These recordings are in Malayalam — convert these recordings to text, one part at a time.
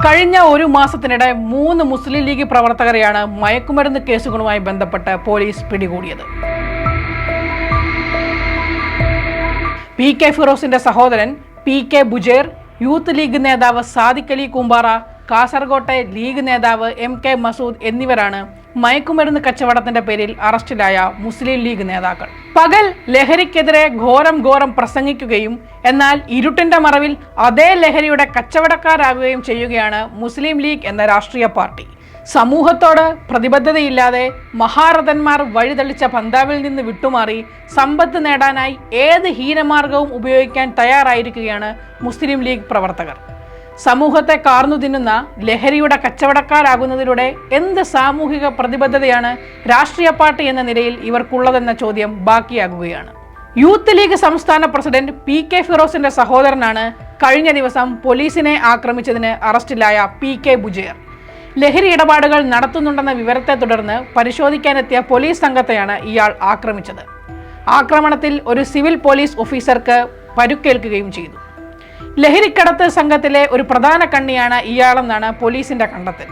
കഴിഞ്ഞ ഒരു മാസത്തിനിടെ 3 മുസ്ലിം ലീഗ് പ്രവർത്തകരെയാണ് മയക്കുമരുന്ന് കേസുകളുമായി ബന്ധപ്പെട്ട് പോലീസ് പിടികൂടിയത്. പി.കെ. ഫിറോസിന്റെ സഹോദരൻ പി.കെ. ബുജേർ, യൂത്ത് ലീഗ് നേതാവ് സാദിഖ് അലി കൂമ്പാറ, കാസർകോട്ടെ ലീഗ് നേതാവ് എം.കെ. മസൂദ് എന്നിവരാണ് മയക്കുമരുന്ന് കച്ചവടത്തിന്റെ പേരിൽ അറസ്റ്റിലായ മുസ്ലിം ലീഗ് നേതാക്കൾ. പകൽ ലഹരിക്കെതിരെ ഘോരം പ്രസംഗിക്കുകയും എന്നാൽ ഇരുട്ടിന്റെ മറവിൽ അതേ ലഹരിയുടെ കച്ചവടക്കാരാകുകയും ചെയ്യുകയാണ് മുസ്ലിം ലീഗ് എന്ന രാഷ്ട്രീയ പാർട്ടി. സമൂഹത്തോട് പ്രതിബദ്ധതയില്ലാതെ മഹാരഥന്മാർ വഴിതെളിച്ച പന്താവിൽ നിന്ന് വിട്ടുമാറി സമ്പത്ത് നേടാനായി ഏത് ഹീനമാർഗവും ഉപയോഗിക്കാൻ തയ്യാറായിരിക്കുകയാണ് മുസ്ലിം ലീഗ് പ്രവർത്തകർ. സമൂഹത്തെ കാർന്നു തിന്നുന്ന ലഹരിയുടെ കച്ചവടക്കാരാകുന്നതിലൂടെ എന്ത് സാമൂഹിക പ്രതിബദ്ധതയാണ് രാഷ്ട്രീയ പാർട്ടി എന്ന നിലയിൽ ഇവർക്കുള്ളതെന്ന ചോദ്യം ബാക്കിയാകുകയാണ്. യൂത്ത് ലീഗ് സംസ്ഥാന പ്രസിഡന്റ് പി.കെ. ഫിറോസിന്റെ സഹോദരനാണ് കഴിഞ്ഞ ദിവസം പോലീസിനെ ആക്രമിച്ചതിന് അറസ്റ്റിലായ പി.കെ. ബുജേർ. ലഹരി ഇടപാടുകൾ നടത്തുന്നുണ്ടെന്ന വിവരത്തെ തുടർന്ന് പരിശോധിക്കാനെത്തിയ പോലീസ് സംഘത്തെയാണ് ഇയാൾ ആക്രമിച്ചത്. ആക്രമണത്തിൽ ഒരു സിവിൽ പോലീസ് ഓഫീസർക്ക് പരുക്കേൽക്കുകയും ചെയ്തു. ലഹരിക്കടത്ത് സംഘത്തിലെ ഒരു പ്രധാന കണ്ണിയാണ് ഇയാളെന്നാണ് പോലീസിന്റെ കണ്ടെത്തൽ.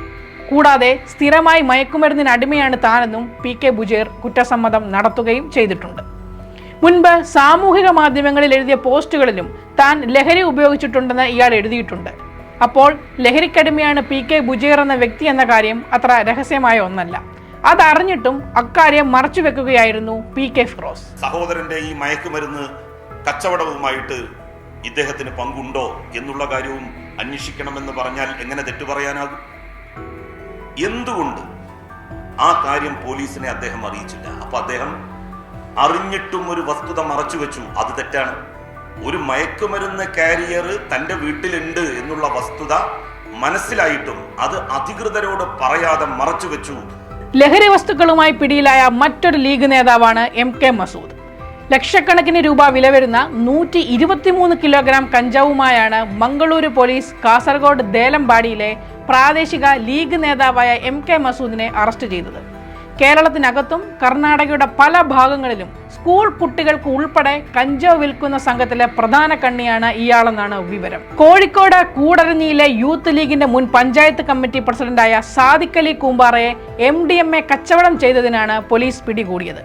കൂടാതെ സ്ഥിരമായി മയക്കുമരുന്നിന് അടിമയാണ് താനെന്നും പി.കെ. ബുജേർ കുറ്റസമ്മതം നടത്തുകയും ചെയ്തിട്ടുണ്ട്. മുൻപ് സാമൂഹിക മാധ്യമങ്ങളിൽ എഴുതിയ പോസ്റ്റുകളിലും താൻ ലഹരി ഉപയോഗിച്ചിട്ടുണ്ടെന്ന് ഇയാൾ എഴുതിയിട്ടുണ്ട്. അപ്പോൾ ലഹരിക്കടിമയാണ് പി.കെ. ബുജേർ എന്ന വ്യക്തി എന്ന കാര്യം അത്ര രഹസ്യമായ ഒന്നല്ല. അതറിഞ്ഞിട്ടും അക്കാര്യം മറച്ചുവെക്കുകയായിരുന്നു പി.കെ. ഫിറോസ്. സഹോദരന്റെ ഈ മയക്കുമരുന്ന് കച്ചവടവുമായിട്ട് ഇദ്ദേഹത്തിന് പങ്കുണ്ടോ എന്നുള്ള കാര്യവും അന്വേഷിക്കണമെന്ന് പറഞ്ഞാൽ എങ്ങനെ തെറ്റു പറയാനാകും? എന്തുകൊണ്ട് ആ കാര്യം പോലീസിനെ അദ്ദേഹം അറിയിച്ചില്ല? അപ്പൊ അദ്ദേഹം അറിഞ്ഞിട്ടും ഒരു വസ്തുത മറച്ചു വെച്ചു. അത് തെറ്റാണ്. ഒരു മയക്കുമരുന്ന് കാരിയർ തന്റെ വീട്ടിലുണ്ട് എന്നുള്ള വസ്തുത മനസ്സിലായിട്ടും അത് അധികൃതരോട് പറയാതെ മറച്ചു വെച്ചു. ലഹരി വസ്തുക്കളുമായി പിടിയിലായ മറ്റൊരു ലീഗ് നേതാവാണ് എം.കെ. മസൂദ്. ലക്ഷക്കണക്കിന് രൂപ വില വരുന്ന 123 കിലോഗ്രാം കഞ്ചാവുമായാണ് മംഗളൂരു പോലീസ് കാസർഗോഡ് ദേലമ്പാടിയിലെ പ്രാദേശിക ലീഗ് നേതാവായ എം.കെ. മസൂദിനെ അറസ്റ്റ് ചെയ്തത്. കേരളത്തിനകത്തും കർണാടകയുടെ പല ഭാഗങ്ങളിലും സ്കൂൾ കുട്ടികൾക്ക് ഉൾപ്പെടെ കഞ്ചാവ് വിൽക്കുന്ന സംഘത്തിലെ പ്രധാന കണ്ണിയാണ് ഇയാളെന്നാണ് വിവരം. കോഴിക്കോട് കൂടരഞ്ഞിയിലെ യൂത്ത് ലീഗിന്റെ മുൻ പഞ്ചായത്ത് കമ്മിറ്റി പ്രസിഡന്റായ സാദിഖ് അലി കൂമ്പാറയെ MDMA കച്ചവടം ചെയ്തതിനാണ് പോലീസ് പിടികൂടിയത്.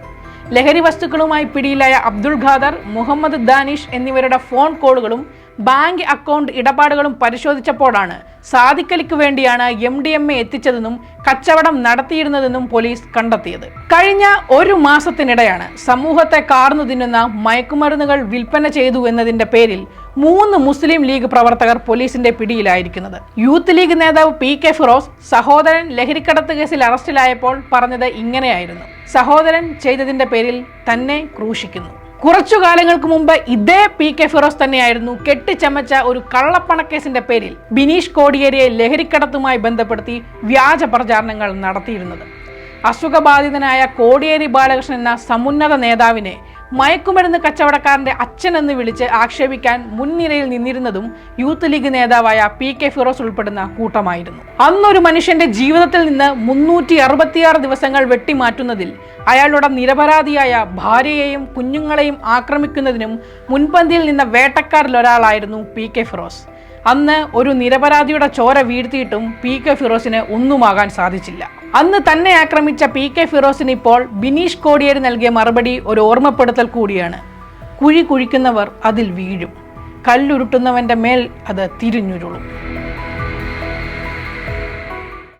ലഹരി വസ്തുക്കളുമായി പിടിയിലായ അബ്ദുൾ ഖാദർ, മുഹമ്മദ് ദാനിഷ് എന്നിവരുടെ ഫോൺ കോളുകളും ബാങ്ക് അക്കൗണ്ട് ഇടപാടുകളും പരിശോധിച്ചപ്പോഴാണ് സാദിഖ് അലിക്ക് വേണ്ടിയാണ് MDMA എത്തിച്ചതെന്നും കച്ചവടം നടത്തിയിരുന്നതെന്നും പോലീസ് കണ്ടെത്തിയത്. കഴിഞ്ഞ ഒരു മാസത്തിനിടെയാണ് സമൂഹത്തെ കാർന്നു തിന്നുന്ന മയക്കുമരുന്നുകൾ വിൽപ്പന ചെയ്തു എന്നതിന്റെ പേരിൽ 3 മുസ്ലിം ലീഗ് പ്രവർത്തകർ പോലീസിന്റെ പിടിയിലായിരിക്കുന്നത്. യൂത്ത് ലീഗ് നേതാവ് പി.കെ. ഫിറോസ് സഹോദരൻ ലഹരിക്കടത്ത് കേസിൽ അറസ്റ്റിലായപ്പോൾ പറഞ്ഞത് ഇങ്ങനെയായിരുന്നു: സഹോദരൻ ചെയ്തതിന്റെ പേരിൽ തന്നെ ക്രൂശിക്കുന്നു. കുറച്ചു കാലങ്ങൾക്ക് മുമ്പ് ഇതേ പി.കെ. ഫിറോസ് തന്നെയായിരുന്നു കെട്ടിച്ചമച്ച ഒരു കള്ളപ്പണക്കേസിന്റെ പേരിൽ ബിനീഷ് കോടിയേരിയെ ലഹരിക്കടത്തുമായി ബന്ധപ്പെടുത്തി വ്യാജ പ്രചാരണങ്ങൾ നടത്തിയിരുന്നത്. അസുഖബാധിതനായ കോടിയേരി ബാലകൃഷ്ണൻ എന്ന സമുന്നത നേതാവിനെ മയക്കുമരുന്ന് കച്ചവടക്കാരന്റെ അച്ഛൻ എന്ന് വിളിച്ച് ആക്ഷേപിക്കാൻ മുൻനിരയിൽ നിന്നിരുന്നതും യൂത്ത് ലീഗ് നേതാവായ പി.കെ. ഫിറോസ് ഉൾപ്പെടുന്ന കൂട്ടമായിരുന്നു. അന്നൊരു മനുഷ്യന്റെ ജീവിതത്തിൽ നിന്ന് 366 ദിവസങ്ങൾ വെട്ടിമാറ്റുന്നതിൽ അയാളുടെ നിരപരാധിയായ ഭാര്യയെയും കുഞ്ഞുങ്ങളെയും ആക്രമിക്കുന്നതിനും മുൻപന്തിയിൽ നിന്ന വേട്ടക്കാരിൽ ഒരാളായിരുന്നു പി.കെ. ഫിറോസ്. അന്ന് ഒരു നിരപരാധിയുടെ ചോര വീഴ്ത്തിയിട്ടും പി.കെ. ഫിറോസിന് ഒന്നുമാകാൻ സാധിച്ചില്ല. അന്ന് തന്നെ ആക്രമിച്ച പി.കെ. ഫിറോസിന് ഇപ്പോൾ ബിനീഷ് കോടിയേരി നൽകിയ മറുപടി ഒരു ഓർമ്മപ്പെടുത്തൽ കൂടിയാണ്. കുഴി കുഴിക്കുന്നവർ അതിൽ വീഴും, കല്ലുരുട്ടുന്നവന്റെ മേൽ അത് തിരിഞ്ഞുരുളും.